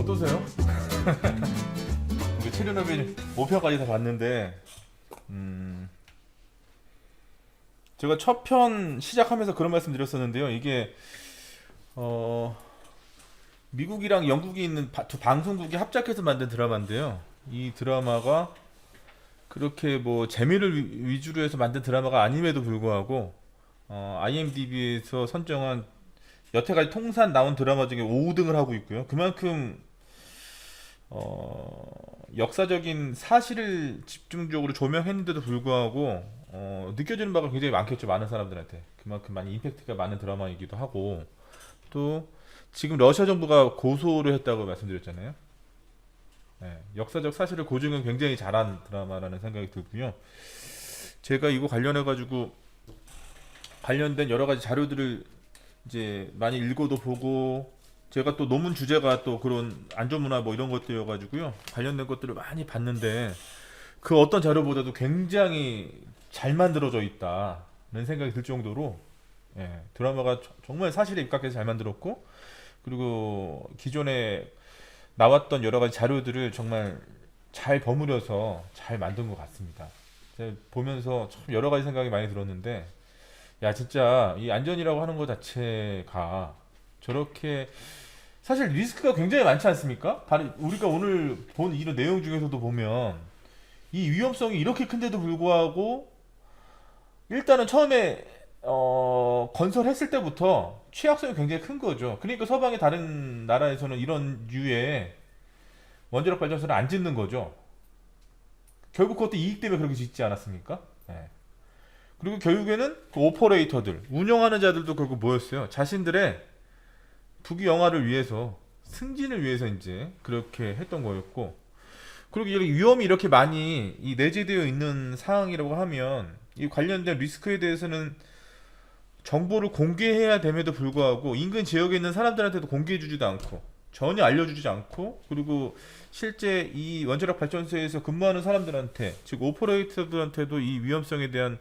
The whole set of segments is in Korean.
어떠세요? 우리 체르노빌 5편까지 다 봤는데 제가 첫 편 시작하면서 그런 말씀 드렸었는데요. 이게 미국이랑 영국이 있는 두 방송국이 합작해서 만든 드라마인데요. 이 드라마가 그렇게 뭐 재미를 위주로 해서 만든 드라마가 아님에도 불구하고 IMDb에서 선정한 여태까지 통산 나온 드라마 중에 5등을 하고 있고요. 그만큼 역사적인 사실을 집중적으로 조명했는데도 불구하고 느껴지는 바가 굉장히 많겠죠. 많은 사람들한테 그만큼 많이 임팩트가 많은 드라마이기도 하고, 또 지금 러시아 정부가 고소를 했다고 말씀드렸잖아요. 네, 역사적 사실을 고증은 굉장히 잘한 드라마라는 생각이 들고요. 제가 이거 관련해 가지고 관련된 여러 가지 자료들을 이제 많이 읽어도 보고, 제가 또 논문 주제가 또 그런 안전문화 뭐 이런 것들이어가지고요, 관련된 것들을 많이 봤는데 그 어떤 자료보다도 굉장히 잘 만들어져 있다는 생각이 들 정도로, 드라마가 정말 사실에 입각해서 잘 만들었고, 그리고 기존에 나왔던 여러 가지 자료들을 정말 잘 버무려서 잘 만든 것 같습니다. 제가 보면서 참 여러 가지 생각이 많이 들었는데, 야 진짜 이 안전이라고 하는 것 자체가 저렇게 사실 리스크가 굉장히 많지 않습니까? 우리가 오늘 본 이런 내용 중에서도 보면 이 위험성이 이렇게 큰데도 불구하고 일단은 처음에 건설했을 때부터 취약성이 굉장히 큰 거죠. 그러니까 서방의 다른 나라에서는 이런 류의 원자력 발전소를 안 짓는 거죠. 결국 그것도 이익 때문에 그렇게 짓지 않았습니까? 네. 그리고 결국에는 그 오퍼레이터들, 운영하는 자들도 결국 뭐였어요? 자신들의 부귀 영화를 위해서, 승진을 위해서 이제 그렇게 했던 거였고, 그리고 이렇게 위험이 이렇게 많이 내재되어 있는 상황이라고 하면 이 관련된 리스크에 대해서는 정보를 공개해야 됨에도 불구하고 인근 지역에 있는 사람들한테도 공개해주지도 않고 전혀 알려주지 않고, 그리고 실제 이 원자력 발전소에서 근무하는 사람들한테, 즉 오퍼레이터들한테도 이 위험성에 대한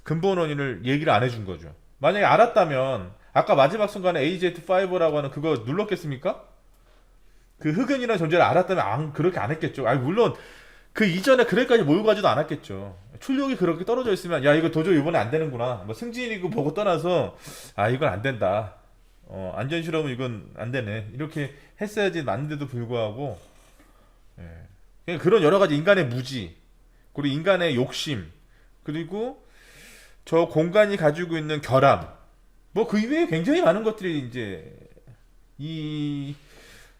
근본 원인을 얘기를 안 해준 거죠. 만약에 알았다면 아까 마지막 순간에 AZ5라고 하는 그거 눌렀겠습니까? 그 흑연이라는 존재를 알았다면 그렇게 안 했겠죠. 아니 물론 그 이전에 그래까지 몰고 가지도 않았겠죠. 출력이 그렇게 떨어져 있으면 야 이거 도저히 이번에 안 되는구나, 뭐 승진이고 보고 떠나서 아 이건 안 된다, 안전 실험은 이건 안 되네, 이렇게 했어야지 맞는데도 불구하고, 그냥 그런 여러 가지 인간의 무지, 그리고 인간의 욕심, 그리고 저 공간이 가지고 있는 결함, 뭐 그 이외에 굉장히 많은 것들이 이제 이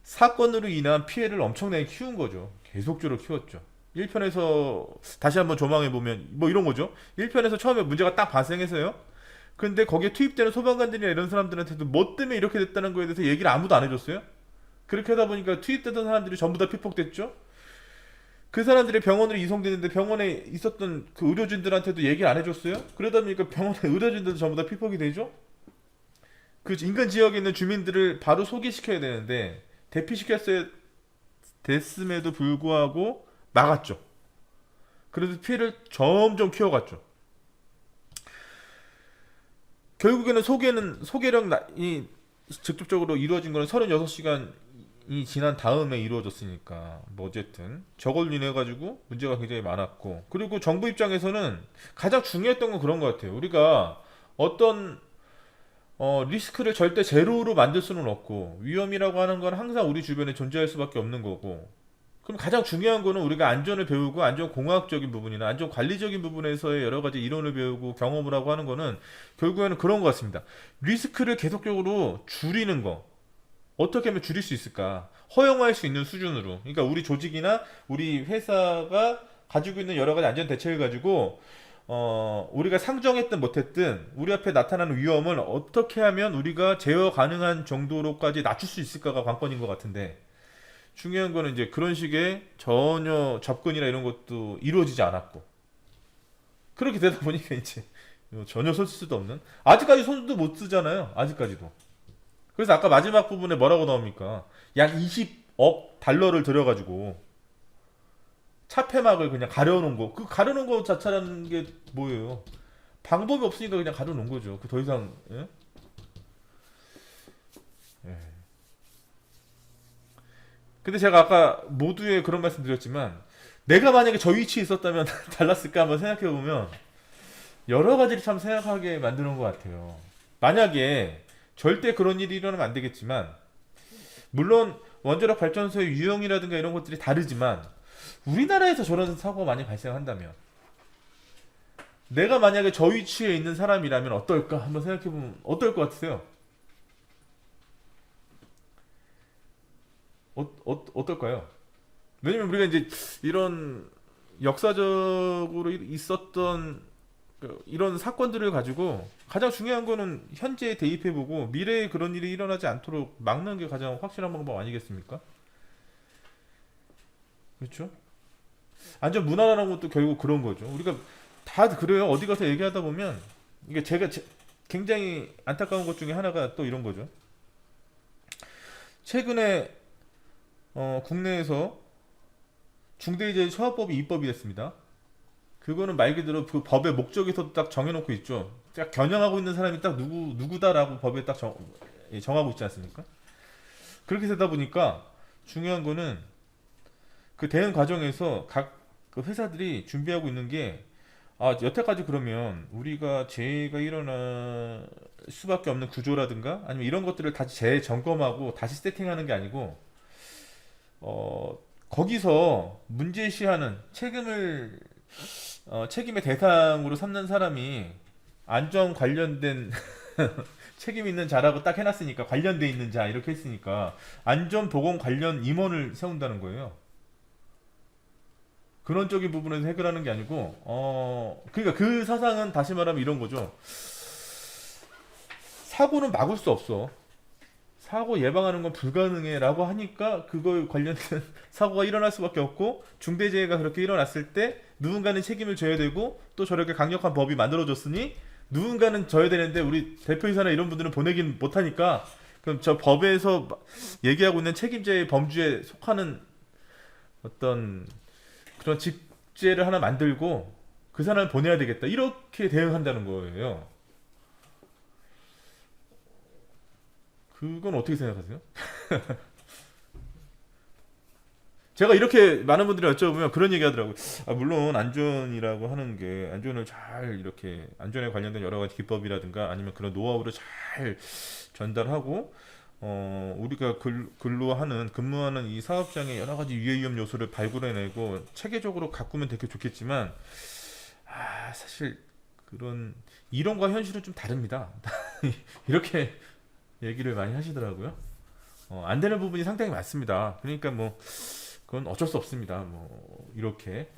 사건으로 인한 피해를 엄청나게 키운 거죠. 계속적으로 키웠죠. 1편에서 다시 한번 조망해 보면 뭐 이런 거죠. 1편에서 처음에 문제가 딱 발생해서요. 근데 거기에 투입되는 소방관들이나 이런 사람들한테도 뭐 때문에 이렇게 됐다는 거에 대해서 얘기를 아무도 안 해줬어요. 그렇게 하다 보니까 투입되던 사람들이 전부 다 피폭됐죠. 그 사람들이 병원으로 이송되는데 병원에 있었던 그 의료진들한테도 얘기를 안 해줬어요. 그러다 보니까 병원의 의료진들도 전부 다 피폭이 되죠. 그 인근 지역에 있는 주민들을 바로 소개시켜야 되는데 대피시켰어야 됐음에도 불구하고 막았죠. 그래서 피해를 점점 키워갔죠. 결국에는 소개령이 직접적으로 이루어진 거는 36시간이 지난 다음에 이루어졌으니까 뭐 어쨌든 저걸 인해 가지고 문제가 굉장히 많았고, 그리고 정부 입장에서는 가장 중요했던 건 그런 것 같아요. 우리가 어떤 리스크를 절대 제로로 만들 수는 없고, 위험이라고 하는 건 항상 우리 주변에 존재할 수밖에 없는 거고, 그럼 가장 중요한 거는 우리가 안전을 배우고 안전공학적인 부분이나 안전관리적인 부분에서의 여러 가지 이론을 배우고 경험을 하고 하는 거는 결국에는 그런 것 같습니다. 리스크를 계속적으로 줄이는 거. 어떻게 하면 줄일 수 있을까? 허용할 수 있는 수준으로. 그러니까 우리 조직이나 우리 회사가 가지고 있는 여러 가지 안전 대책을 가지고 우리가 상정했든 못했든 우리 앞에 나타나는 위험을 어떻게 하면 우리가 제어 가능한 정도로까지 낮출 수 있을까가 관건인 것 같은데, 중요한 거는 이제 그런 식의 전혀 접근이나 이런 것도 이루어지지 않았고, 그렇게 되다 보니까 이제 전혀 손 쓸 수도 없는, 아직까지 손도 못 쓰잖아요. 아직까지도. 그래서 아까 마지막 부분에 뭐라고 나옵니까? 약 20억 달러를 들여가지고 차폐막을 그냥 가려놓은 거. 그 가려놓은 거 자체라는 게 뭐예요? 방법이 없으니까 그냥 가려놓은 거죠. 그 더 이상, 예? 예. 근데 제가 아까 모두에 그런 말씀 드렸지만 내가 만약에 저 위치에 있었다면 달랐을까 한번 생각해 보면 여러 가지를 참 생각하게 만드는 것 같아요. 만약에 절대 그런 일이 일어나면 안 되겠지만 물론 원자력 발전소의 유형이라든가 이런 것들이 다르지만 우리나라에서 저런 사고가 많이 발생한다면 내가 만약에 저 위치에 있는 사람이라면 어떨까 한번 생각해 보면 어떨 것 같으세요? 어떨까요? 왜냐면 우리가 이제 이런 역사적으로 있었던 이런 사건들을 가지고 가장 중요한 거는 현재에 대입해보고 미래에 그런 일이 일어나지 않도록 막는 게 가장 확실한 방법 아니겠습니까? 그렇죠? 안전 문화라는 것도 결국 그런 거죠. 우리가 다 그래요. 어디 가서 얘기하다 보면 이게 굉장히 안타까운 것 중에 하나가 또 이런 거죠. 최근에 국내에서 중대재해처벌법이 입법이 됐습니다. 그거는 말 그대로 그 법의 목적에서도 딱 정해놓고 있죠. 딱 겨냥하고 있는 사람이 딱 누구다라고 법에 딱 정하고 있지 않습니까? 그렇게 되다 보니까 중요한 거는 그 대응 과정에서 각 그 회사들이 준비하고 있는 게 여태까지 그러면 우리가 재해가 일어날 수밖에 없는 구조라든가 아니면 이런 것들을 다시 재점검하고 다시 세팅하는 게 아니고 거기서 문제시하는 책임의 대상으로 삼는 사람이 안전 관련된 책임 있는 자라고 딱 해놨으니까 관련돼 있는 자 이렇게 했으니까 안전보건 관련 임원을 세운다는 거예요. 그런 쪽인 부분에서 해결하는 게 아니고 그러니까 그 사상은 다시 말하면 이런 거죠. 사고는 막을 수 없어. 사고 예방하는 건 불가능해라고 하니까 그거에 관련된 사고가 일어날 수밖에 없고 중대재해가 그렇게 일어났을 때 누군가는 책임을 져야 되고 또 저렇게 강력한 법이 만들어졌으니 누군가는 져야 되는데 우리 대표이사나 이런 분들은 보내긴 못하니까 그럼 저 법에서 얘기하고 있는 책임자의 범주에 속하는 어떤 그런 직제를 하나 만들고 그 사람을 보내야 되겠다 이렇게 대응한다는 거예요. 그건 어떻게 생각하세요? 제가 이렇게 많은 분들이 여쭤보면 그런 얘기 하더라고요. 물론 안전이라고 하는 게 안전을 잘 이렇게 안전에 관련된 여러 가지 기법이라든가 아니면 그런 노하우를 잘 전달하고 우리가 근무하는 이 사업장의 여러 가지 유해 위험 요소를 발굴해내고 체계적으로 가꾸면 되게 좋겠지만 사실 그런 이론과 현실은 좀 다릅니다. 이렇게 얘기를 많이 하시더라고요. 안 되는 부분이 상당히 많습니다. 그러니까 뭐 그건 어쩔 수 없습니다. 뭐 이렇게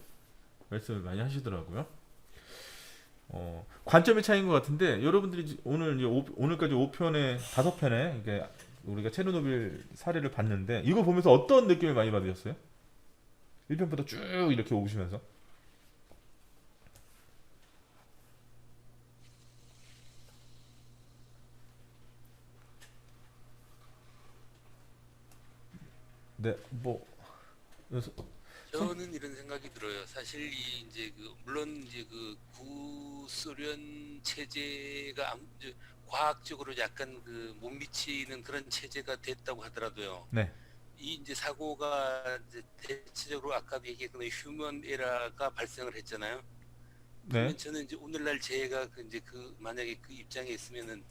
말씀을 많이 하시더라고요. 관점의 차이인 것 같은데 여러분들이 오늘 이제 오늘까지 5편에 5편에 이게 우리가 체르노빌 사례를 봤는데 이거 보면서 어떤 느낌을 많이 받으셨어요? 1편부터 쭉 이렇게 오시면서 네, 뭐 그래서 저는 이런 생각이 들어요. 사실 이 이제 그 물론 이제 그 구소련 체제가 과학적으로 약간 그 못 미치는 그런 체제가 됐다고 하더라도요. 네, 이 이제 사고가 이제 대체적으로 아까도 얘기했던 휴먼 에러가 발생을 했잖아요. 네, 그러면 저는 이제 오늘날 제가 그 이제 그 만약에 그 입장에 있으면은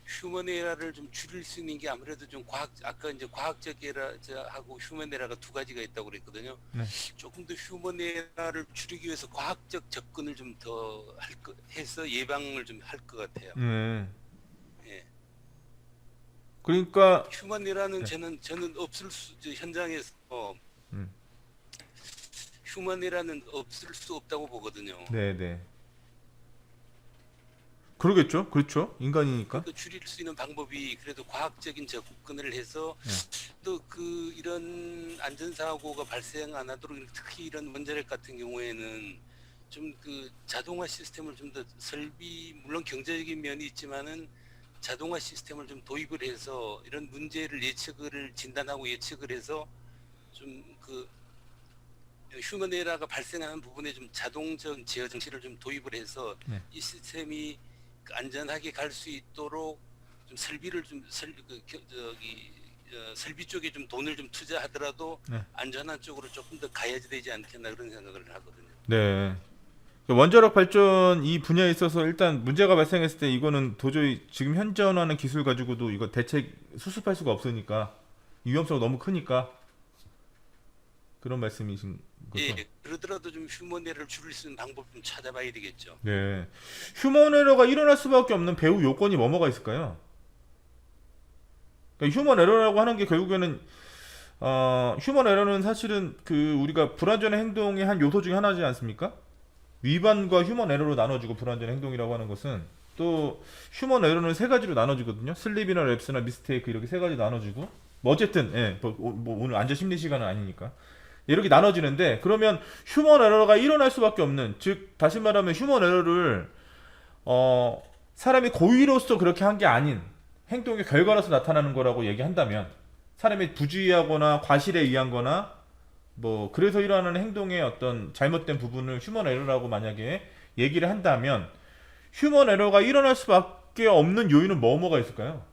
휴먼 에러를 좀 줄일 수 있는 게 아무래도 좀 아까 이제 과학적 에러하고 휴먼 에러가 두 가지가 있다고 그랬거든요. 네, 조금 더 휴먼 에러를 줄이기 위해서 과학적 접근을 좀 더 해서 예방을 좀 할 것 같아요. 네. 예. 그러니까 휴먼 에러는 네, 저는 현장에서 음, 휴먼 에러는 없을 수 없다고 보거든요. 네, 네. 그러겠죠, 그렇죠. 인간이니까. 그러니까 줄일 수 있는 방법이 그래도 과학적인 접근을 해서 네, 또 그 이런 안전사고가 발생 안 하도록 특히 이런 원자력 같은 경우에는 좀 그 자동화 시스템을 좀 더 물론 경제적인 면이 있지만은 자동화 시스템을 좀 도입을 해서 이런 문제를 진단하고 예측을 해서 좀 그 휴먼 에러가 발생하는 부분에 좀 자동적 제어 장치를 좀 도입을 해서 네. 이 시스템이 안전하게 갈 수 있도록 좀 설비를 좀 저기 설비 쪽에 좀 돈을 좀 투자하더라도 네. 안전한 쪽으로 조금 더 가야지 되지 않겠나 그런 생각을 하거든요. 네. 원자력 발전 이 분야에 있어서 일단 문제가 발생했을 때 이거는 도저히 지금 현존하는 기술 가지고도 이거 대책 수습할 수가 없으니까 위험성이 너무 크니까 그런 말씀이신 거죠? 예, 그러더라도 좀 휴먼 에러를 줄일 수 있는 방법 좀 찾아봐야 되겠죠. 네. 휴먼 에러가 일어날 수밖에 없는 배후 요건이 뭐가 있을까요? 그러니까 휴먼 에러라고 하는 게 결국에는 휴먼 에러는 사실은 그 우리가 불완전한 행동의 한 요소 중에 하나지 않습니까? 위반과 휴먼 에러로 나눠지고 불완전한 행동이라고 하는 것은 또 휴먼 에러는 세 가지로 나눠지거든요. 슬립이나 랩스나 미스테이크 이렇게 세 가지 나눠지고 뭐 어쨌든 뭐 오늘 앉아 심리 시간은 아니니까 이렇게 나눠지는데 그러면 휴먼 에러가 일어날 수밖에 없는 즉 다시 말하면 휴먼 에러를 사람이 고의로서 그렇게 한 게 아닌 행동의 결과로서 나타나는 거라고 얘기한다면 사람이 부주의하거나 과실에 의한 거나 뭐 그래서 일어나는 행동의 어떤 잘못된 부분을 휴먼 에러라고 만약에 얘기를 한다면 휴먼 에러가 일어날 수밖에 없는 요인은 뭐가 있을까요?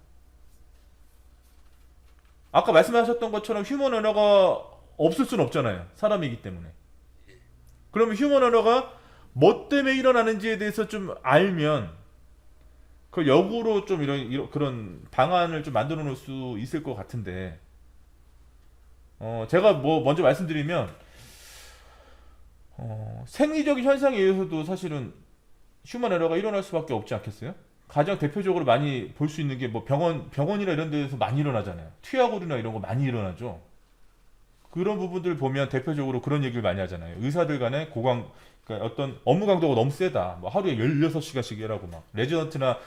아까 말씀하셨던 것처럼 휴먼 에러가 없을 수는 없잖아요. 사람이기 때문에. 그러면 휴먼 에러가 뭐 때문에 일어나는지에 대해서 좀 알면 그 역으로 좀 이런 그런 방안을 좀 만들어 놓을 수 있을 것 같은데 제가 뭐 먼저 말씀드리면 생리적인 현상에 의해서도 사실은 휴먼 에러가 일어날 수밖에 없지 않겠어요? 가장 대표적으로 많이 볼 수 있는 게 뭐 병원이나 이런 데에서 많이 일어나잖아요. 투약오류나 이런 거 많이 일어나죠. 그런 부분들 보면 대표적으로 그런 얘기를 많이 하잖아요. 의사들 간에 그러니까 어떤 업무 강도가 너무 세다. 뭐 하루에 16시간씩 일하고 막 레지던트나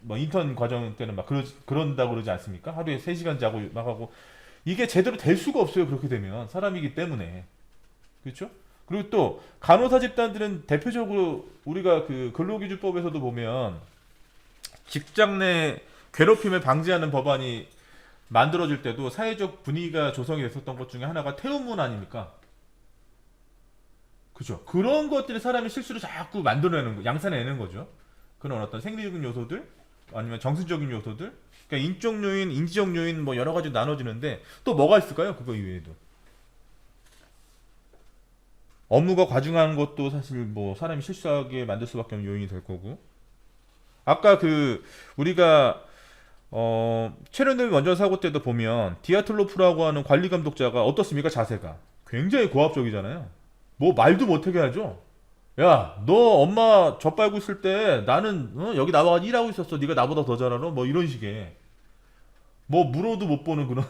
뭐 인턴 과정 때는 막 그런다고 그러지 않습니까? 하루에 3시간 자고 막 하고 이게 제대로 될 수가 없어요. 그렇게 되면 사람이기 때문에. 그렇죠? 그리고 또 간호사 집단들은 대표적으로 우리가 그 근로기준법에서도 보면 직장 내 괴롭힘을 방지하는 법안이 만들어질 때도 사회적 분위기가 조성이 됐었던 것 중에 하나가 태움문 아닙니까? 그죠? 그런 것들이 사람이 실수로 자꾸 만들어내는 거, 양산해내는 거죠. 그런 어떤 생리적인 요소들, 아니면 정신적인 요소들, 그러니까 인적 요인, 인지적 요인 뭐 여러 가지 나눠지는데 또 뭐가 있을까요? 그거 이외에도 업무가 과중한 것도 사실 뭐 사람이 실수하게 만들 수밖에 없는 요인이 될 거고 아까 그 우리가 체르노빌 원전 사고 때도 보면 디아틀로프라고 하는 관리 감독자가 어떻습니까? 자세가 굉장히 고압적이잖아요. 뭐 말도 못하게 하죠. 야, 너 엄마 젖 빨고 있을 때 나는 여기 나와가지고 일하고 있었어. 네가 나보다 더 잘 알아? 뭐 이런 식의 뭐 물어도 못 보는 그런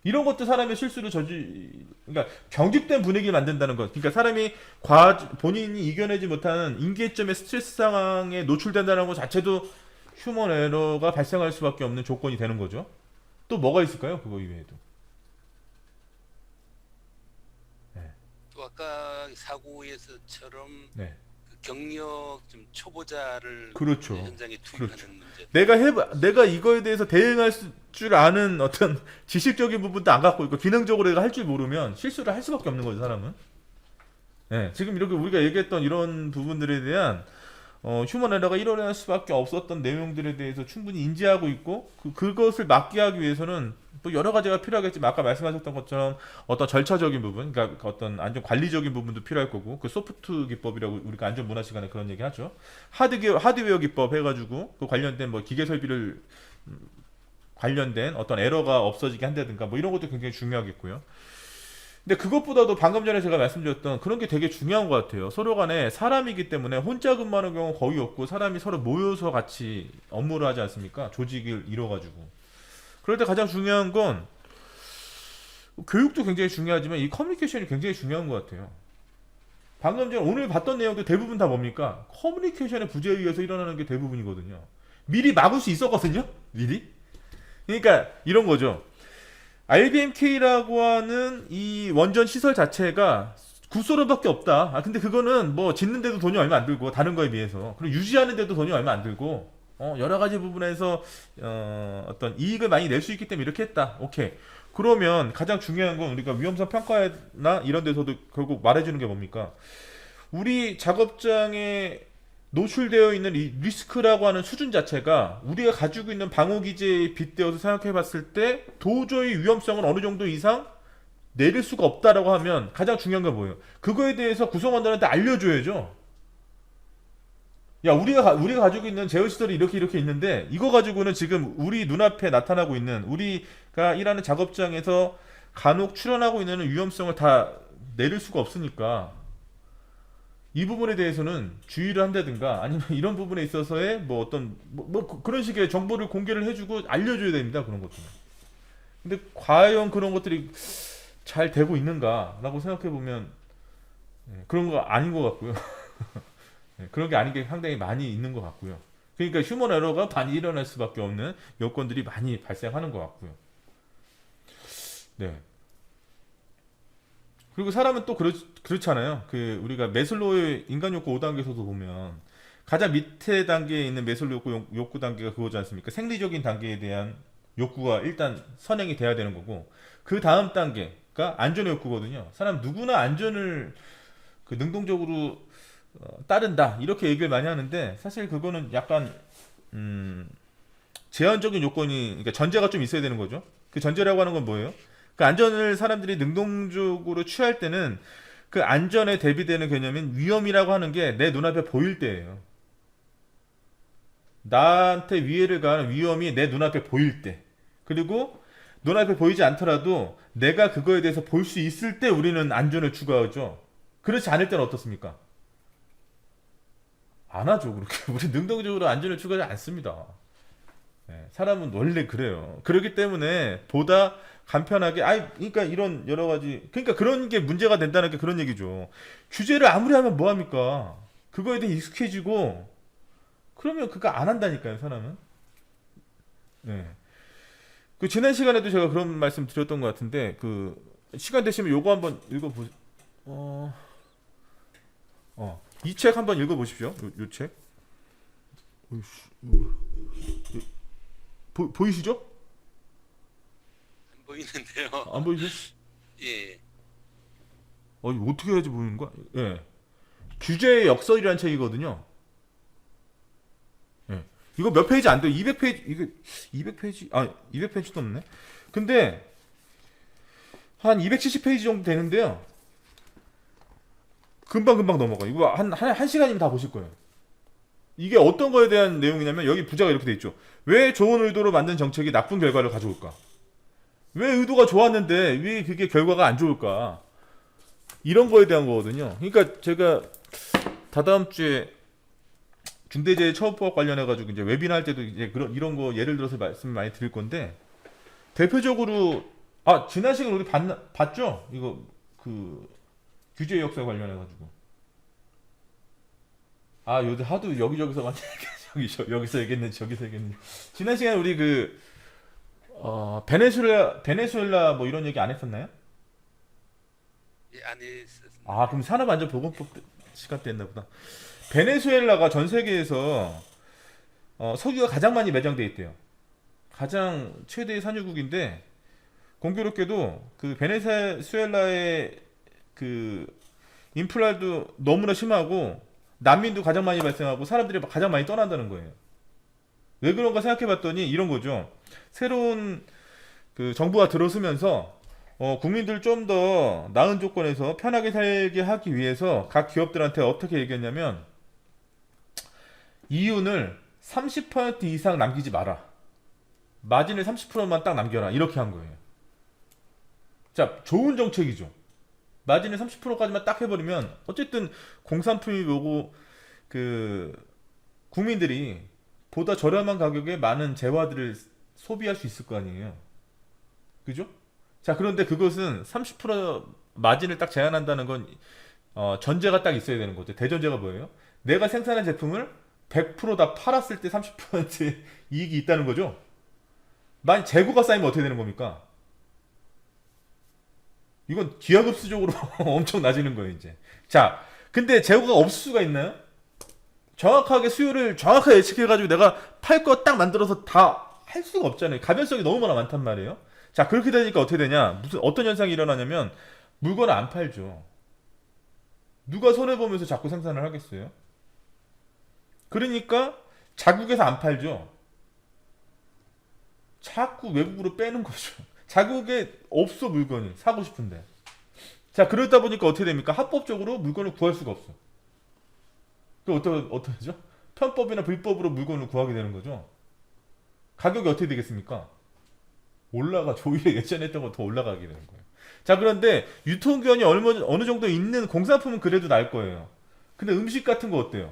이런 것도 사람의 실수를 그러니까 경직된 분위기를 만든다는 것. 그러니까 사람이 본인이 이겨내지 못하는 임계점의 스트레스 상황에 노출된다는 것 자체도 휴먼 에러가 발생할 수밖에 없는 조건이 되는 거죠. 또 뭐가 있을까요? 그거 이외에도. 네. 또 아까 사고에서처럼 네. 그 경력 좀 초보자를 그렇죠. 현장에 투입하는 그렇죠. 문제. 내가 이거에 대해서 대응할 줄 아는 어떤 지식적인 부분도 안 갖고 있고 기능적으로 내가 할 줄 모르면 실수를 할 수밖에 없는 거죠, 사람은. 네, 지금 이렇게 우리가 얘기했던 이런 부분들에 대한 휴먼 에러가 일어날 수밖에 없었던 내용들에 대해서 충분히 인지하고 있고 그것을 막게 하기 위해서는 또 여러 가지가 필요하겠지만 아까 말씀하셨던 것처럼 어떤 절차적인 부분, 그러니까 어떤 안전 관리적인 부분도 필요할 거고 그 소프트 기법이라고 우리가 안전 문화 시간에 그런 얘기 하죠. 하드웨어 기법 해가지고 그 관련된 뭐 기계 설비를 관련된 어떤 에러가 없어지게 한다든가 뭐 이런 것도 굉장히 중요하겠고요. 근데 그것보다도 방금 전에 제가 말씀드렸던 그런 게 되게 중요한 것 같아요. 서로 간에 사람이기 때문에 혼자 근무하는 경우 거의 없고 사람이 서로 모여서 같이 업무를 하지 않습니까? 조직을 이뤄가지고. 그럴 때 가장 중요한 건 교육도 굉장히 중요하지만 이 커뮤니케이션이 굉장히 중요한 것 같아요. 방금 전에 오늘 봤던 내용도 대부분 다 뭡니까? 커뮤니케이션의 부재에 의해서 일어나는 게 대부분이거든요. 미리 막을 수 있었거든요? 미리? 그러니까 이런 거죠. RBMK라고 하는 이 원전 시설 자체가 구소련밖에 없다. 근데 그거는 뭐 짓는데도 돈이 얼마 안 들고 다른 거에 비해서 그리고 유지하는데도 돈이 얼마 안 들고 여러 가지 부분에서 어떤 이익을 많이 낼 수 있기 때문에 이렇게 했다. 오케이. 그러면 가장 중요한 건 우리가 위험성 평가나 이런 데서도 결국 말해주는 게 뭡니까? 우리 작업장에 노출되어 있는 이 리스크라고 하는 수준 자체가 우리가 가지고 있는 방어 기제에 빗대어서 생각해 봤을 때 도저히 위험성을 어느 정도 이상 내릴 수가 없다라고 하면 가장 중요한 건 뭐예요? 그거에 대해서 구성원들한테 알려줘야죠. 야, 우리가 가지고 있는 제어 시설이 이렇게 있는데 이거 가지고는 지금 우리 눈앞에 나타나고 있는 우리가 일하는 작업장에서 간혹 출현하고 있는 위험성을 다 내릴 수가 없으니까 이 부분에 대해서는 주의를 한다든가 아니면 이런 부분에 있어서의 뭐 어떤 그런 식의 정보를 공개를 해주고 알려줘야 됩니다. 그런 것들은. 근데 과연 그런 것들이 잘 되고 있는가라고 생각해 보면 그런 거 아닌 것 같고요. 그런 게 아닌 게 상당히 많이 있는 것 같고요. 그러니까 휴먼 에러가 많이 일어날 수밖에 없는 여건들이 많이 발생하는 것 같고요. 네. 그리고 사람은 또 그렇잖아요. 그 우리가 매슬로우의 인간 욕구 5단계에서도 보면 가장 밑에 단계에 있는 매슬로우 욕구 단계가 그거지 않습니까? 생리적인 단계에 대한 욕구가 일단 선행이 돼야 되는 거고 그 다음 단계가 안전의 욕구거든요. 사람 누구나 안전을 그 능동적으로 따른다 이렇게 얘기를 많이 하는데 사실 그거는 약간 제한적인 요건이 그러니까 전제가 좀 있어야 되는 거죠. 그 전제라고 하는 건 뭐예요? 그 안전을 사람들이 능동적으로 취할 때는 그 안전에 대비되는 개념인 위험이라고 하는 게 내 눈앞에 보일 때예요. 나한테 위해를 가하는 위험이 내 눈앞에 보일 때. 그리고 눈앞에 보이지 않더라도 내가 그거에 대해서 볼 수 있을 때 우리는 안전을 추구하죠. 그렇지 않을 때는 어떻습니까? 안 하죠, 그렇게. 우리 능동적으로 안전을 추구하지 않습니다. 네, 사람은 원래 그래요. 그렇기 때문에 보다 간편하게, 그러니까 이런 여러 가지, 그러니까 그런 게 문제가 된다는 게 그런 얘기죠. 규제를 아무리 하면 뭐합니까? 그거에 대해 익숙해지고, 그러면 그거 안 한다니까요, 사람은. 네. 그 지난 시간에도 제가 그런 말씀 드렸던 것 같은데, 그, 시간 되시면 요거 한번 읽어보세요. 이 책 한번 읽어보십시오. 요 책. 보이시죠? 안 보이는데요. 안 보이세요? 예. 이거 어떻게 해야지 보이는 거야? 예. 규제의 역설이라는 책이거든요. 예. 이거 몇 페이지 안 돼요. 200페이지, 이거 200페이지, 200페이지도 없네. 근데, 한 270페이지 정도 되는데요. 금방 넘어가. 이거 한 시간이면 다 보실 거예요. 이게 어떤 거에 대한 내용이냐면, 여기 부제가 이렇게 돼 있죠. 왜 좋은 의도로 만든 정책이 나쁜 결과를 가져올까? 왜 의도가 좋았는데, 왜 그게 결과가 안 좋을까? 이런 거에 대한 거거든요. 그러니까 제가 다다음 주에 중대재해처벌법 관련해가지고 이제 웨비나 할 때도 이제 이런 거 예를 들어서 말씀 많이 드릴 건데, 대표적으로, 지난 시간 우리 봤죠? 이거, 그, 규제 역사 관련해가지고. 요새 하도 여기저기서 여기서 얘기했는지 저기서 얘기했는지. 지난 시간에 우리 베네수엘라 뭐 이런 얘기 안 했었나요? 예, 안 했었습니다. 그럼 산업안전보건법 시간 때 했나 보다. 베네수엘라가 전 세계에서 석유가 가장 많이 매장돼 있대요. 가장 최대의 산유국인데 공교롭게도 그 베네수엘라의 그 인플라도 너무나 심하고 난민도 가장 많이 발생하고 사람들이 가장 많이 떠난다는 거예요. 왜 그런가 생각해봤더니 이런 거죠. 새로운 그 정부가 들어서면서 국민들 좀 더 나은 조건에서 편하게 살게 하기 위해서 각 기업들한테 어떻게 얘기했냐면 이윤을 30% 이상 남기지 마라. 마진을 30%만 딱 남겨라. 이렇게 한 거예요. 자, 좋은 정책이죠. 마진을 30%까지만 딱 해버리면 어쨌든 공산품이 뭐고 그 국민들이 보다 저렴한 가격에 많은 재화들을 소비할 수 있을 거 아니에요. 그죠? 자, 그런데 그것은 30% 마진을 딱 제한한다는 건 전제가 딱 있어야 되는 거죠. 대전제가 뭐예요? 내가 생산한 제품을 100%다 팔았을 때 30% 이익이 있다는 거죠. 만약 재고가 쌓이면 어떻게 되는 겁니까? 이건 기하급수적으로 엄청 낮아지는 거예요, 이제. 자, 근데 재고가 없을 수가 있나요? 정확하게 수요를 정확하게 예측해가지고 내가 팔 거 딱 만들어서 다 할 수가 없잖아요. 가변성이 너무나 많단 말이에요. 자, 그렇게 되니까 어떻게 되냐? 어떤 현상이 일어나냐면 물건을 안 팔죠. 누가 손해보면서 자꾸 생산을 하겠어요? 그러니까 자국에서 안 팔죠. 자꾸 외국으로 빼는 거죠. 자국에 없어 물건이 사고 싶은데. 자 그러다 보니까 어떻게 됩니까? 합법적으로 물건을 구할 수가 없어. 그 어떡하죠? 편법이나 불법으로 물건을 구하게 되는 거죠. 가격이 어떻게 되겠습니까? 올라가죠. 오히려 예전에 했던 거 더 올라가게 되는 거예요. 자 그런데 유통기한이 어느 정도 있는 공산품은 그래도 나을 거예요. 근데 음식 같은 거 어때요?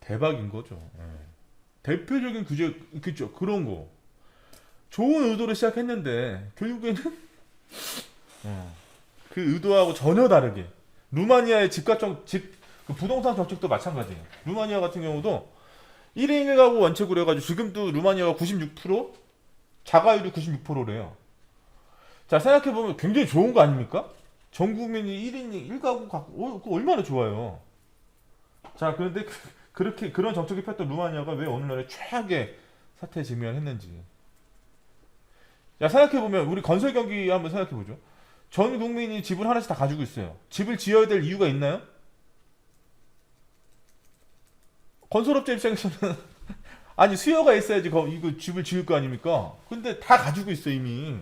대박인 거죠. 예. 대표적인 규제 그죠 그런 거 좋은 의도로 시작했는데 결국에는 그 의도하고 전혀 다르게 루마니아의 그 부동산 정책도 마찬가지예요. 루마니아 같은 경우도 1인 1가구 원칙으로 해가지고 지금도 루마니아가 96% 자가율이 96%래요. 자 생각해보면 굉장히 좋은 거 아닙니까? 전 국민이 1인 1가구 갖고 그거 얼마나 좋아요. 자 그런데 그렇게 그런 정책이 폈던 루마니아가 왜 오늘날에 최악의 사태에 직면했는지. 자 생각해보면 우리 건설 경기 한번 생각해보죠. 전 국민이 집을 하나씩 다 가지고 있어요. 집을 지어야 될 이유가 있나요? 건설업자 입장에서는 아니 수요가 있어야지 이거 집을 지을 거 아닙니까? 근데 다 가지고 있어 이미.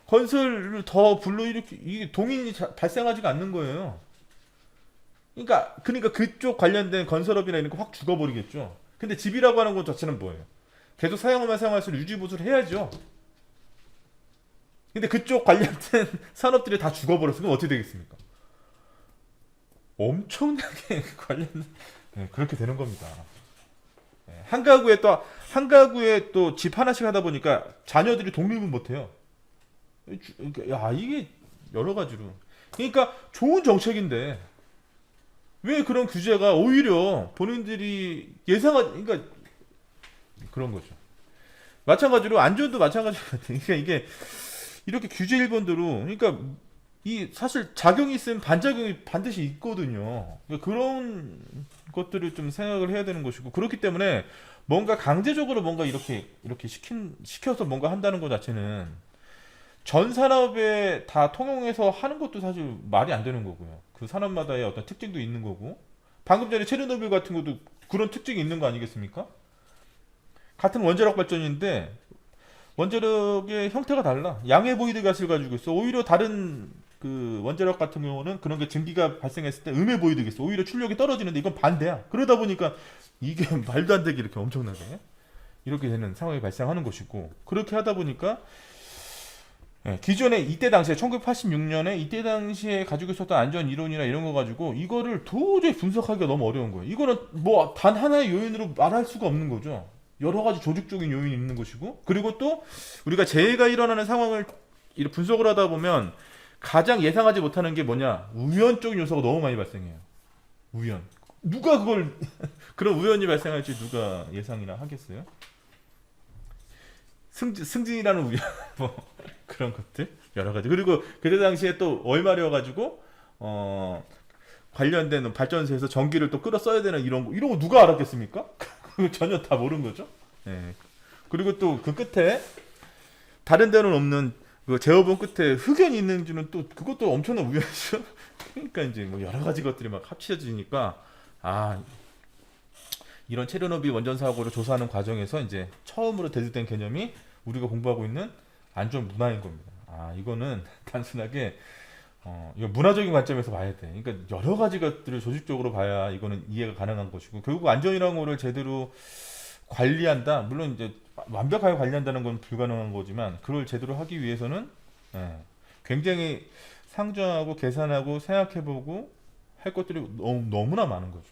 건설을 더 불러일으키 이게 동인이 발생하지가 않는 거예요. 그러니까 그쪽 관련된 건설업이나 이런 거 확 죽어버리겠죠. 근데 집이라고 하는 것 자체는 뭐예요? 계속 사용하면 사용할수록 유지 보수를 해야죠. 근데 그쪽 관련된 산업들이 다 죽어버렸어. 그럼 어떻게 되겠습니까? 엄청나게 네, 그렇게 되는 겁니다. 네, 한 가구에 또 집 하나씩 하다 보니까 자녀들이 독립은 못해요. 야 이게 여러 가지로. 그러니까 좋은 정책인데 왜 그런 규제가 오히려 본인들이 그러니까 그런 거죠. 마찬가지로 안전도 마찬가지 같아요. 그러니까 이게 이렇게 규제 일본대로 그러니까 이 사실 작용이 있으면 반작용이 반드시 있거든요. 그러니까 그런 것들을 좀 생각을 해야 되는 것이고 그렇기 때문에 뭔가 강제적으로 뭔가 이렇게 시켜서 뭔가 한다는 것 자체는 전 산업에 다 통용해서 하는 것도 사실 말이 안 되는 거고요. 그 산업마다의 어떤 특징도 있는 거고 방금 전에 체르노빌 같은 것도 그런 특징이 있는 거 아니겠습니까? 같은 원자력 발전인데 원자력의 형태가 달라. 양해 보이드 가스를 가지고 있어. 오히려 다른 그 원자력 같은 경우는 그런 게 증기가 발생했을 때 음해 보이드 가스 오히려 출력이 떨어지는데 이건 반대야. 그러다 보니까 이게 말도 안 되게 이렇게 엄청나게 이렇게 되는 상황이 발생하는 것이고 그렇게 하다 보니까 기존에 이때 당시에 1986년에 이때 당시에 가지고 있었던 안전 이론이나 이런 거 가지고 이거를 도저히 분석하기가 너무 어려운 거예요. 이거는 뭐 단 하나의 요인으로 말할 수가 없는 거죠. 여러 가지 조직적인 요인이 있는 것이고 그리고 또 우리가 재해가 일어나는 상황을 분석을 하다 보면 가장 예상하지 못하는 게 뭐냐 우연적인 요소가 너무 많이 발생해요. 우연 누가 그걸 그런 우연이 발생할지 누가 예상이나 하겠어요? 승진이라는 우연 뭐 그런 것들 여러 가지 그리고 그때 당시에 또 얼마려 가지고 관련된 발전소에서 전기를 또 끌어 써야 되는 이런 거 누가 알았겠습니까? 전혀 다 모르는 거죠. 예. 그리고 또 그 끝에 다른 데는 없는 그 제어본 끝에 흑연이 있는 줄은 또 그것도 엄청난 우연이죠. 그러니까 이제 뭐 여러 가지 것들이 막 합쳐지니까 이런 체르노빌 원전 사고를 조사하는 과정에서 이제 처음으로 대두된 개념이 우리가 공부하고 있는 안전 문화인 겁니다. 이거는 단순하게 이거 문화적인 관점에서 봐야 돼. 그러니까 여러 가지 것들을 조직적으로 봐야 이거는 이해가 가능한 것이고 결국 안전이라는 거를 제대로 관리한다. 물론 이제 완벽하게 관리한다는 건 불가능한 거지만 그걸 제대로 하기 위해서는 굉장히 상정하고 계산하고 생각해보고 할 것들이 너무나 많은 거죠.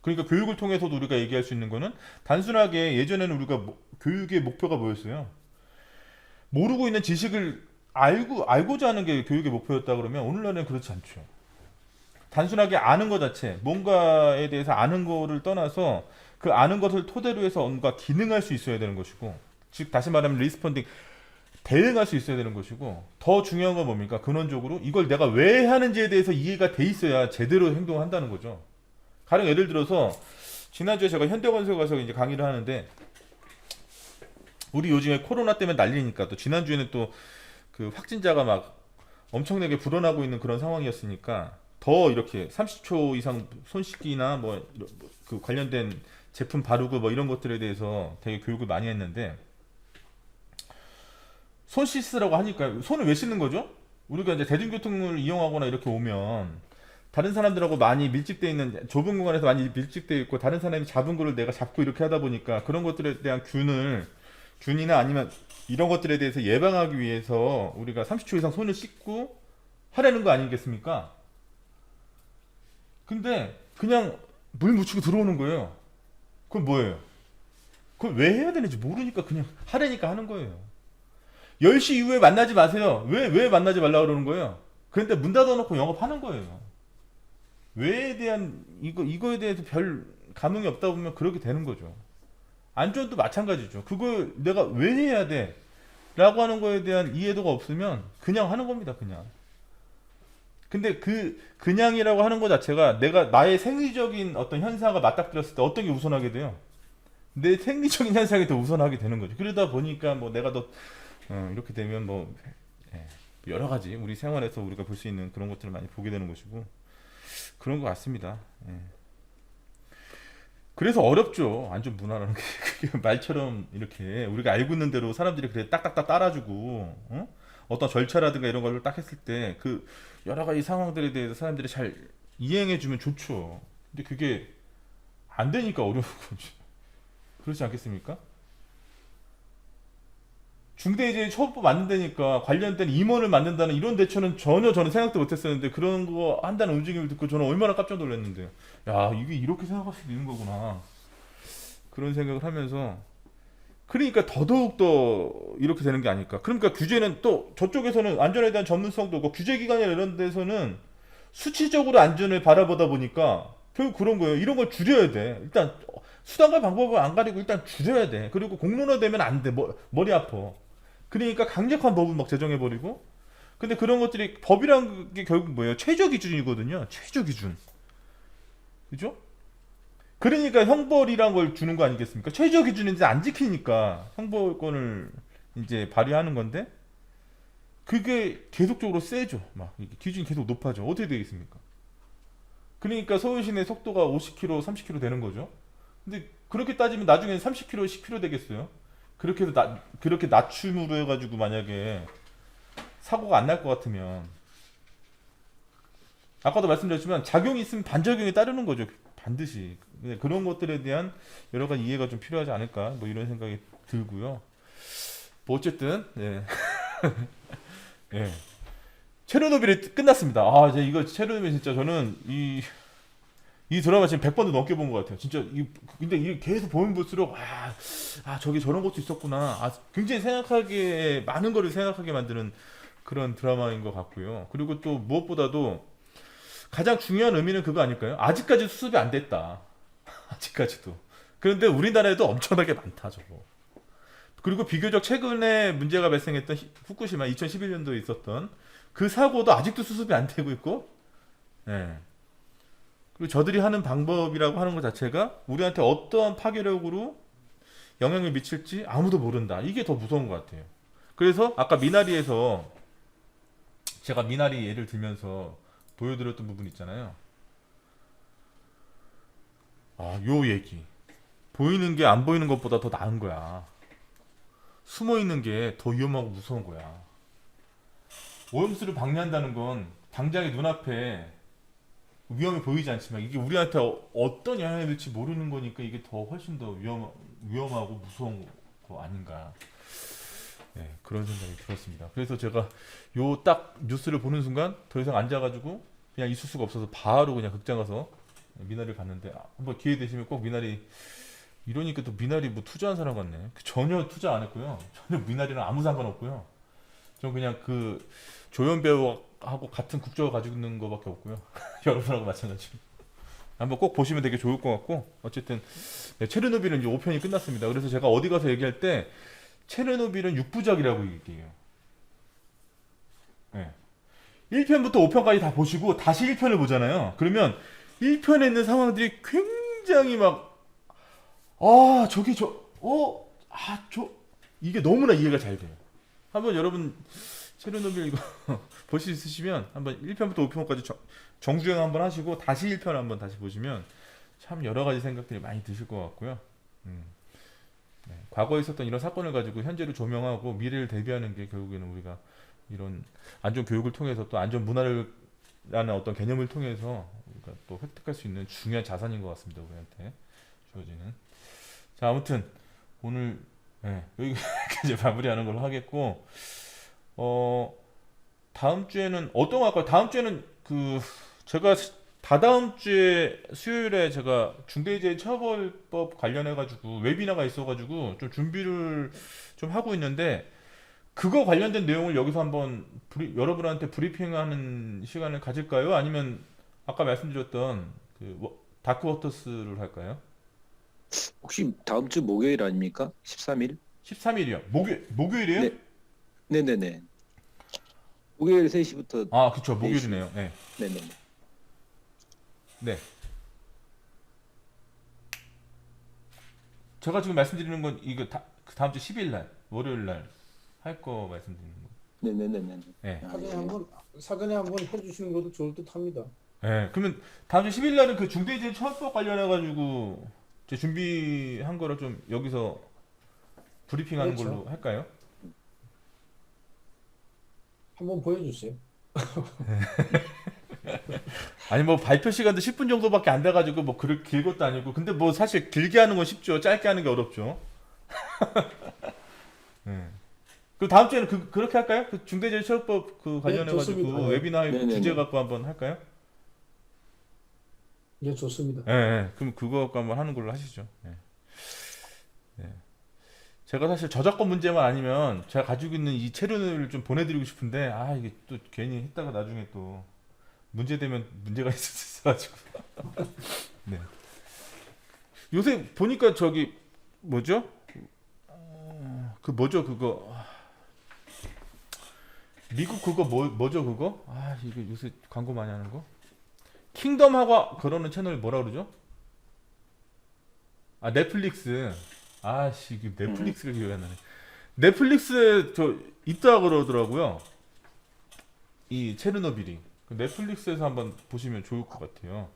그러니까 교육을 통해서도 우리가 얘기할 수 있는 거는 단순하게 예전에는 우리가 교육의 목표가 뭐였어요? 모르고 있는 지식을 알고자 하는 게 교육의 목표였다 그러면 오늘날은 그렇지 않죠. 단순하게 아는 것 자체, 뭔가에 대해서 아는 거를 떠나서 그 아는 것을 토대로 해서 뭔가 기능할 수 있어야 되는 것이고, 즉 다시 말하면 리스폰딩, 대응할 수 있어야 되는 것이고, 더 중요한 건 뭡니까? 근원적으로 이걸 내가 왜 하는지에 대해서 이해가 돼 있어야 제대로 행동을 한다는 거죠. 가령 예를 들어서 지난주에 제가 현대건설 가서 이제 강의를 하는데 우리 요즘에 코로나 때문에 난리니까 또 지난주에는 또 그 확진자가 막 엄청나게 불어나고 있는 그런 상황이었으니까 더 이렇게 30초 이상 손 씻기나 뭐 그 관련된 제품 바르고 뭐 이런 것들에 대해서 되게 교육을 많이 했는데, 손 씻으라고 하니까 손을 왜 씻는 거죠? 우리가 이제 대중교통을 이용하거나 이렇게 오면 다른 사람들하고 많이 밀집되어 있는 좁은 공간에서 많이 밀집되어 있고, 다른 사람이 잡은 거를 내가 잡고 이렇게 하다 보니까 그런 것들에 대한 균이나 아니면 이런 것들에 대해서 예방하기 위해서 우리가 30초 이상 손을 씻고 하라는 거 아니겠습니까? 근데 그냥 물 묻히고 들어오는 거예요. 그건 뭐예요? 그걸 왜 해야 되는지 모르니까 그냥 하라니까 하는 거예요. 10시 이후에 만나지 마세요. 왜 만나지 말라 그러는 거예요? 그런데 문 닫아놓고 영업하는 거예요. 왜에 대한 이거에 대해서 별 감흥이 없다 보면 그렇게 되는 거죠. 안전도 마찬가지죠. 그걸 내가 왜 해야 돼? 라고 하는 거에 대한 이해도가 없으면 그냥 하는 겁니다, 그냥. 근데 그냥이라고 하는 것 자체가 내가 나의 생리적인 어떤 현상과 맞닥뜨렸을 때 어떤 게 우선하게 돼요? 내 생리적인 현상이 더 우선하게 되는 거죠. 그러다 보니까 뭐 내가 더 이렇게 되면 뭐 예, 여러 가지 우리 생활에서 우리가 볼 수 있는 그런 것들을 많이 보게 되는 것이고, 그런 것 같습니다. 예. 그래서 어렵죠. 안전 문화라는 게. 그게 말처럼 이렇게 우리가 알고 있는 대로 사람들이 그래 딱딱딱 따라주고, 어떤 절차라든가 이런 걸 딱 했을 때 그 여러 가지 상황들에 대해서 사람들이 잘 이행해주면 좋죠. 근데 그게 안 되니까 어려운 거죠. 그렇지 않겠습니까? 중대재해 처벌법 만든다니까 관련된 임원을 만든다는 이런 대처는 전혀 저는 생각도 못했었는데, 그런 거 한다는 움직임을 듣고 저는 얼마나 깜짝 놀랐는데요. 야, 이게 이렇게 생각할 수도 있는 거구나. 그런 생각을 하면서, 그러니까 더더욱 더 이렇게 되는 게 아닐까. 그러니까 규제는 또 저쪽에서는 안전에 대한 전문성도 없고, 규제기관이나 이런 데서는 수치적으로 안전을 바라보다 보니까 결국 그런 거예요. 이런 걸 줄여야 돼. 일단 수단과 방법을 안 가리고 일단 줄여야 돼. 그리고 공론화되면 안 돼. 머리 아파. 그러니까 강력한 법을 막 제정해버리고. 근데 그런 것들이, 법이란 게 결국 뭐예요? 최저 기준이거든요. 최저 기준. 그죠? 그러니까 형벌이란 걸 주는 거 아니겠습니까? 최저 기준인데 안 지키니까 형벌권을 이제 발휘하는 건데, 그게 계속적으로 세죠. 막 이게 기준이 계속 높아져. 어떻게 되겠습니까? 그러니까 서울 시내 속도가 50km, 30km 되는 거죠. 근데 그렇게 따지면 나중엔 30km, 10km 되겠어요. 그렇게 낮춤으로 해가지고 만약에 사고가 안 날 것 같으면, 아까도 말씀드렸지만 작용이 있으면 반작용이 따르는 거죠. 반드시. 근데 그런 것들에 대한 여러 가지 이해가 좀 필요하지 않을까, 뭐 이런 생각이 들고요. 뭐 어쨌든 예. 예. 체르노빌이 끝났습니다. 아, 이제 이거 체르노빌 진짜 저는 이 드라마 지금 100번도 넘게 본 것 같아요. 진짜 근데 이게 계속 보면 볼수록 저기 저런 것도 있었구나. 굉장히 생각하게, 많은 거를 생각하게 만드는 그런 드라마인 것 같고요. 그리고 또 무엇보다도 가장 중요한 의미는 그거 아닐까요? 아직까지 수습이 안 됐다. 아직까지도. 그런데 우리나라에도 엄청나게 많다, 저거. 그리고 비교적 최근에 문제가 발생했던 후쿠시마 2011년도에 있었던 그 사고도 아직도 수습이 안 되고 있고, 예. 그리고 저들이 하는 방법이라고 하는 것 자체가 우리한테 어떠한 파괴력으로 영향을 미칠지 아무도 모른다. 이게 더 무서운 것 같아요. 그래서 아까 미나리에서 제가 미나리 예를 들면서 보여드렸던 부분 있잖아요. 요 얘기. 보이는 게 안 보이는 것보다 더 나은 거야. 숨어 있는 게 더 위험하고 무서운 거야. 오염수를 방류한다는 건 당장의 눈앞에 위험이 보이지 않지만 이게 우리한테 어떤 영향을 미칠지 모르는 거니까 이게 더 훨씬 더 위험하고 무서운 거 아닌가. 네, 그런 생각이 들었습니다. 그래서 제가 요 딱 뉴스를 보는 순간 더 이상 앉아가지고 그냥 있을 수가 없어서 바로 그냥 극장 가서 미나리를 봤는데, 한번 기회 되시면 꼭 미나리, 이러니까 또 미나리 뭐 투자한 사람 같네. 전혀 투자 안 했고요. 전혀 미나리랑 아무 상관없고요. 전 그냥 그 조연 배우하고 같은 국적을 가지고 있는 거밖에 없고요. 여러분하고 마찬가지로. 한번 꼭 보시면 되게 좋을 것 같고, 어쨌든 네, 체르노빌은 이제 5편이 끝났습니다. 그래서 제가 어디 가서 얘기할 때 체르노빌은 6부작이라고 얘기해요. 네. 1편부터 5편까지 다 보시고 다시 1편을 보잖아요. 그러면 1편에 있는 상황들이 굉장히 막 이게 너무나 이해가 잘 돼요. 한번 여러분 체르노빌 이거 볼 수 있으시면 한번 1편부터 5편까지 정주행 한번 하시고 다시 1편 한번 다시 보시면 참 여러 가지 생각들이 많이 드실 것 같고요. 음. 네. 과거에 있었던 이런 사건을 가지고 현재를 조명하고 미래를 대비하는 게 결국에는 우리가 이런 안전 교육을 통해서 또 안전 문화를 라는 어떤 개념을 통해서 우리가 또 획득할 수 있는 중요한 자산인 것 같습니다. 우리한테 주어지는. 자, 아무튼 오늘 여기 이제 마무리하는 걸로 하겠고, 다음 주에는 어떤 거 할까요? 다음 주에는 제가 다다음 주에 수요일에 제가 중대재해처벌법 관련해 가지고 웨비나가 있어 가지고 좀 준비를 좀 하고 있는데, 그거 관련된 내용을 여기서 한번 여러분한테 브리핑하는 시간을 가질까요? 아니면 아까 말씀드렸던 다크워터스를 할까요? 혹시 다음 주 목요일 아닙니까? 13일? 13일이요. 목요일이에요? 네. 네네네. 목요일 3시부터 아, 그쵸. 4시. 목요일이네요. 네. 네네네. 네. 제가 지금 말씀드리는 건 이거 그 다음 주 10일 날, 월요일 날 할 거 말씀드리는 거. 네네네네. 네. 사전에 한번 해주시는 것도 좋을 듯합니다. 네. 그러면 다음 주 10일 날은 그 중대재해처벌법 관련해 가지고 제 준비한 거를 좀 여기서 브리핑하는 그렇죠. 걸로 할까요? 한번 보여주세요. 아니 뭐 발표 시간도 10분 정도밖에 안 돼가지고 뭐 그렇게 길 것도 아니고, 근데 뭐 사실 길게 하는 건 쉽죠. 짧게 하는 게 어렵죠. 네. 그 다음 주에는 그렇게 할까요? 그 중대재해처벌법 관련해 좋습니다. 가지고 웨비나 네네네. 주제 갖고 한번 할까요? 예, 좋습니다. 네. 그럼 그거 갖고 한번 하는 걸로 하시죠. 네. 네. 제가 사실 저작권 문제만 아니면 제가 가지고 있는 이 체류를 좀 보내드리고 싶은데, 이게 또 괜히 했다가 나중에 또 문제되면 문제가 있을 수 있어가지고. 네. 요새 보니까 저기 뭐죠? 뭐죠 그거? 미국 그거 뭐죠 그거? 이거 요새 광고 많이 하는 거? 킹덤하고 그러는 채널 뭐라 그러죠? 넷플릭스. 이게 넷플릭스가 기억이 안 나네. 넷플릭스에 저 있다 그러더라고요. 이 체르노빌이. 넷플릭스에서 한번 보시면 좋을 것 같아요.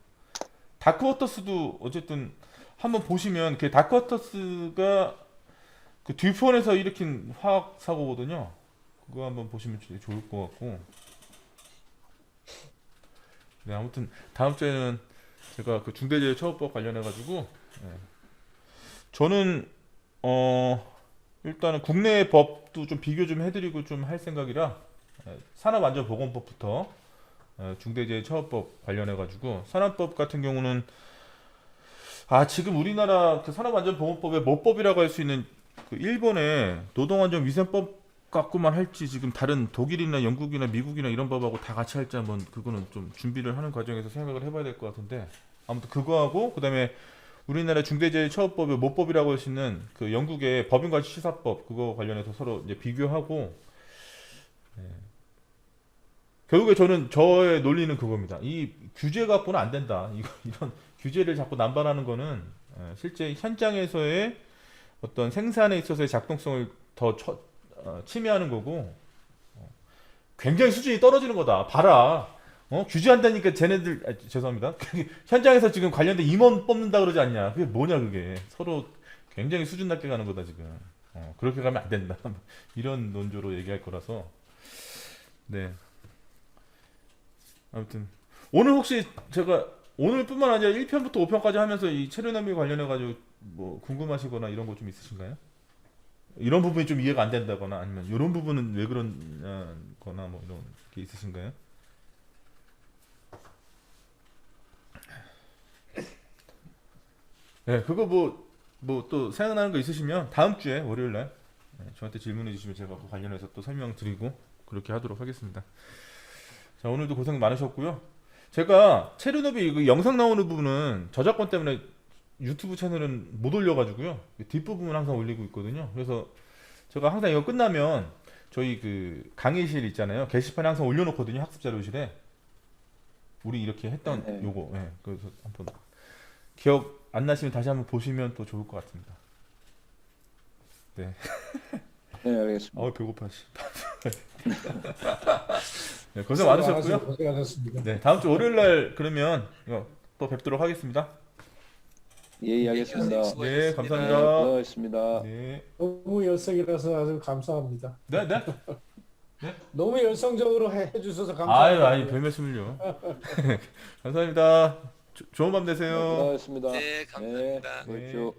다크워터스도 어쨌든 한번 보시면, 그 다크워터스가 그 듀폰에서 일으킨 화학 사고거든요. 그거 한번 보시면 좋을 것 같고. 네, 아무튼 다음 주에는 제가 그 중대재해처벌법 관련해 가지고 저는 일단은 국내 법도 좀 비교 좀 해드리고 좀 할 생각이라, 산업안전보건법부터 중대재해처벌법 관련해 가지고, 산업법 같은 경우는 지금 우리나라 그 산업안전보건법의 모법이라고 할 수 있는 그 일본의 노동안전위생법 갖고만 할지, 지금 다른 독일이나 영국이나 미국이나 이런 법하고 다 같이 할지 한번 그거는 좀 준비를 하는 과정에서 생각을 해봐야 될 것 같은데, 아무튼 그거하고 그다음에 우리나라 중대재해처벌법의 모법이라고 할 수 있는 그 영국의 법인과시사법, 그거 관련해서 서로 이제 비교하고, 결국에 저의 논리는 그겁니다. 이 규제 갖고는 안 된다. 이런 규제를 자꾸 남발하는 거는 실제 현장에서의 어떤 생산에 있어서의 작동성을 더 침해하는 거고, 굉장히 수준이 떨어지는 거다. 봐라. 규제한다니까 쟤네들, 죄송합니다. 현장에서 지금 관련된 임원 뽑는다 그러지 않냐. 그게 뭐냐, 그게. 서로 굉장히 수준 낮게 가는 거다, 지금. 그렇게 가면 안 된다. 이런 논조로 얘기할 거라서. 네. 아무튼 오늘 혹시 제가 오늘뿐만 아니라 1편부터 5편까지 하면서 이 체류난미 관련해 가지고 뭐 궁금하시거나 이런 거 좀 있으신가요? 이런 부분이 좀 이해가 안 된다거나, 아니면 이런 부분은 왜 그런거나 뭐 이런 게 있으신가요? 네, 그거 뭐 또 생각나는 거 있으시면 다음 주에 월요일 날 저한테 질문해 주시면 제가 그 관련해서 또 설명드리고 그렇게 하도록 하겠습니다. 자, 오늘도 고생 많으셨고요. 제가 체르노빌 이거 영상 나오는 부분은 저작권 때문에 유튜브 채널은 못 올려가지고요. 뒷부분은 항상 올리고 있거든요. 그래서 제가 항상 이거 끝나면 저희 그 강의실 있잖아요. 게시판에 항상 올려놓거든요. 학습 자료실에. 우리 이렇게 했던 네. 요거. 그래서 한번 기억 안 나시면 다시 한번 보시면 또 좋을 것 같습니다. 네. 네, 알겠습니다. 배고파. 씨. 네, 고생 많으셨고요. 고생하셨습니다. 네, 다음 주 월요일 날 그러면 이거 또 뵙도록 하겠습니다. 예, 알겠습니다. 네, 감사합니다. 수고하셨습니다. 네, 너무 열성이라서 아주 감사합니다. 네, 네. 너무 열성적으로 해주셔서 아유, 감사합니다. 아니 별 말씀을요. 감사합니다. 좋은 밤 되세요. 수고하셨습니다. 네, 감사합니다. 네, 그렇죠.